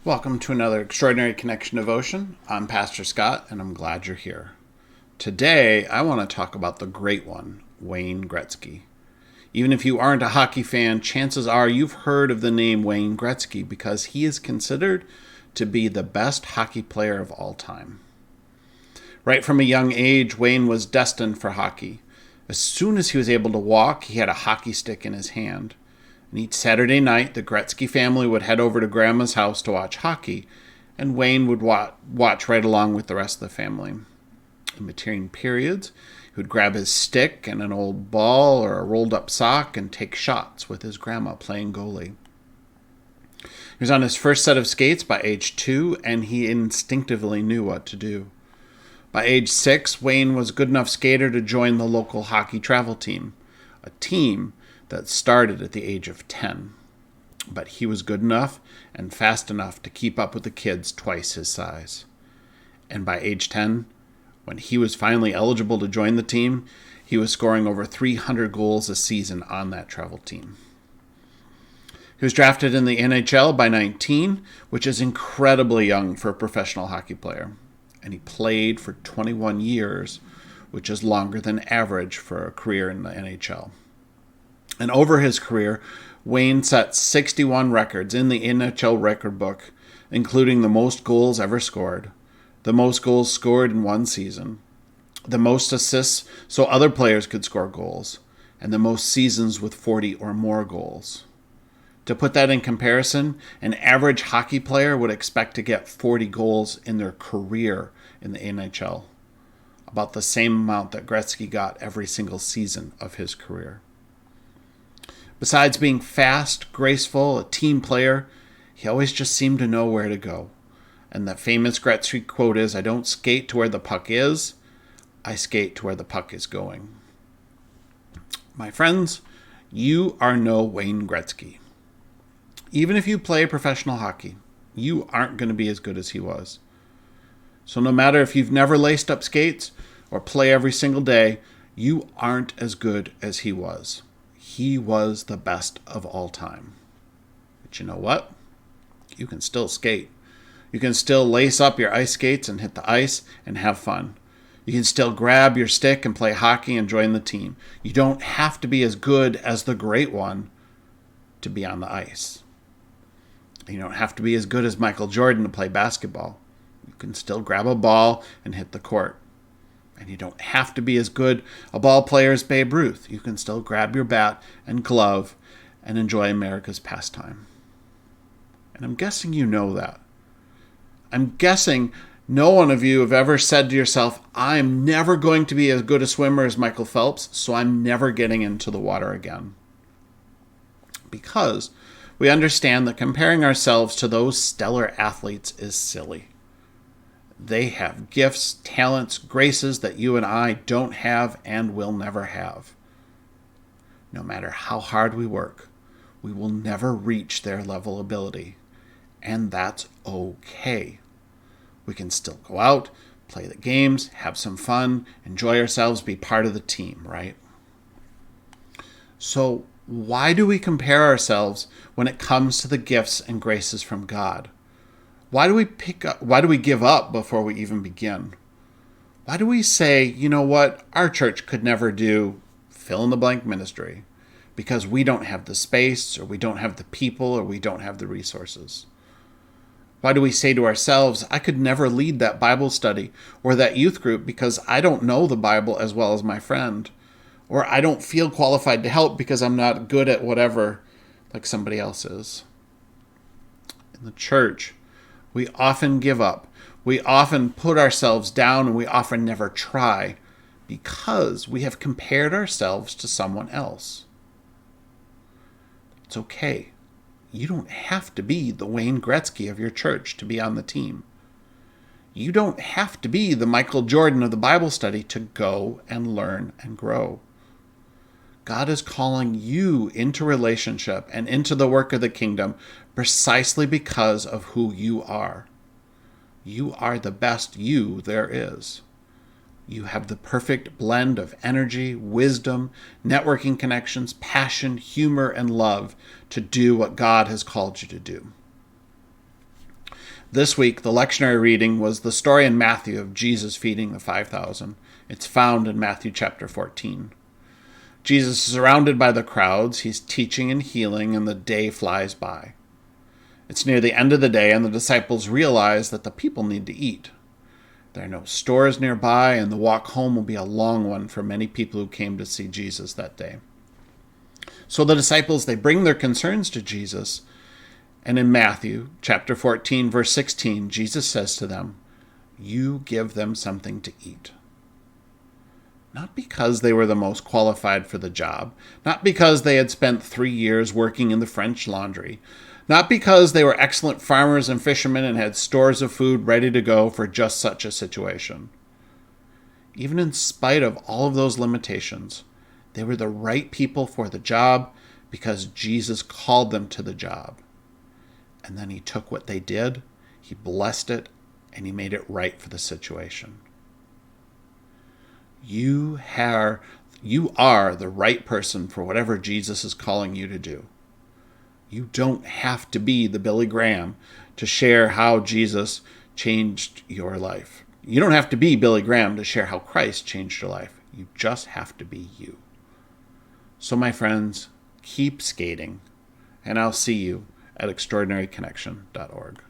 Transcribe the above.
Welcome to another Extraordinary Connection Devotion. I'm Pastor Scott, and I'm glad you're here. Today, I want to talk about the great one, Wayne Gretzky. Even if you aren't a hockey fan, chances are you've heard of the name Wayne Gretzky because he is considered to be the best hockey player of all time. Right from a young age, Wayne was destined for hockey. As soon as he was able to walk, he had a hockey stick in his hand. And each Saturday night, the Gretzky family would head over to Grandma's house to watch hockey, and Wayne would watch right along with the rest of the family. In between periods, he would grab his stick and an old ball or a rolled-up sock and take shots with his grandma playing goalie. He was on his first set of skates by age 2, and he instinctively knew what to do. By age 6, Wayne was a good enough skater to join the local hockey travel team, a team that started at the age of 10. But he was good enough and fast enough to keep up with the kids twice his size. And by age 10, when he was finally eligible to join the team, he was scoring over 300 goals a season on that travel team. He was drafted in the NHL by 19, which is incredibly young for a professional hockey player. And he played for 21 years, which is longer than average for a career in the NHL. And over his career, Wayne set 61 records in the NHL record book, including the most goals ever scored, the most goals scored in one season, the most assists so other players could score goals, and the most seasons with 40 or more goals. To put that in comparison, an average hockey player would expect to get 40 goals in their career in the NHL, about the same amount that Gretzky got every single season of his career. Besides being fast, graceful, a team player, he always just seemed to know where to go. And that famous Gretzky quote is, "I don't skate to where the puck is, I skate to where the puck is going." My friends, you are no Wayne Gretzky. Even if you play professional hockey, you aren't going to be as good as he was. So no matter if you've never laced up skates or play every single day, you aren't as good as he was. He was the best of all time. But you know what? You can still skate. You can still lace up your ice skates and hit the ice and have fun. You can still grab your stick and play hockey and join the team. You don't have to be as good as the great one to be on the ice. You don't have to be as good as Michael Jordan to play basketball. You can still grab a ball and hit the court. And you don't have to be as good a ball player as Babe Ruth. You can still grab your bat and glove and enjoy America's pastime. And I'm guessing you know that. I'm guessing no one of you have ever said to yourself, "I'm never going to be as good a swimmer as Michael Phelps, so I'm never getting into the water again." Because we understand that comparing ourselves to those stellar athletes is silly. They have gifts, talents, graces that you and I don't have and will never have. No matter how hard we work, we will never reach their level of ability. And that's okay. We can still go out, play the games, have some fun, enjoy ourselves, be part of the team, right? So why do we compare ourselves when it comes to the gifts and graces from God? Why do we give up before we even begin? Why do we say, you know what, our church could never do fill in the blank ministry because we don't have the space or we don't have the people or we don't have the resources? Why do we say to ourselves, I could never lead that Bible study or that youth group because I don't know the Bible as well as my friend, or I don't feel qualified to help because I'm not good at whatever like somebody else is? In the church, we often give up. We often put ourselves down and we often never try because we have compared ourselves to someone else. It's okay. You don't have to be the Wayne Gretzky of your church to be on the team. You don't have to be the Michael Jordan of the Bible study to go and learn and grow. God is calling you into relationship and into the work of the kingdom precisely because of who you are. You are the best you there is. You have the perfect blend of energy, wisdom, networking connections, passion, humor, and love to do what God has called you to do. This week, the lectionary reading was the story in Matthew of Jesus feeding the 5,000. It's found in Matthew chapter 14. Jesus is surrounded by the crowds. He's teaching and healing, and the day flies by. It's near the end of the day, and the disciples realize that the people need to eat. There are no stores nearby, and the walk home will be a long one for many people who came to see Jesus that day. So the disciples, they bring their concerns to Jesus, and in Matthew chapter 14, verse 16, Jesus says to them, "You give them something to eat." Not because they were the most qualified for the job, not because they had spent 3 years working in the French laundry, not because they were excellent farmers and fishermen and had stores of food ready to go for just such a situation. Even in spite of all of those limitations, they were the right people for the job because Jesus called them to the job. And then he took what they did, he blessed it, and he made it right for the situation. You are the right person for whatever Jesus is calling you to do. You don't have to be the Billy Graham to share how Jesus changed your life. You don't have to be Billy Graham to share how Christ changed your life. You just have to be you. So my friends, keep skating, and I'll see you at extraordinaryconnection.org.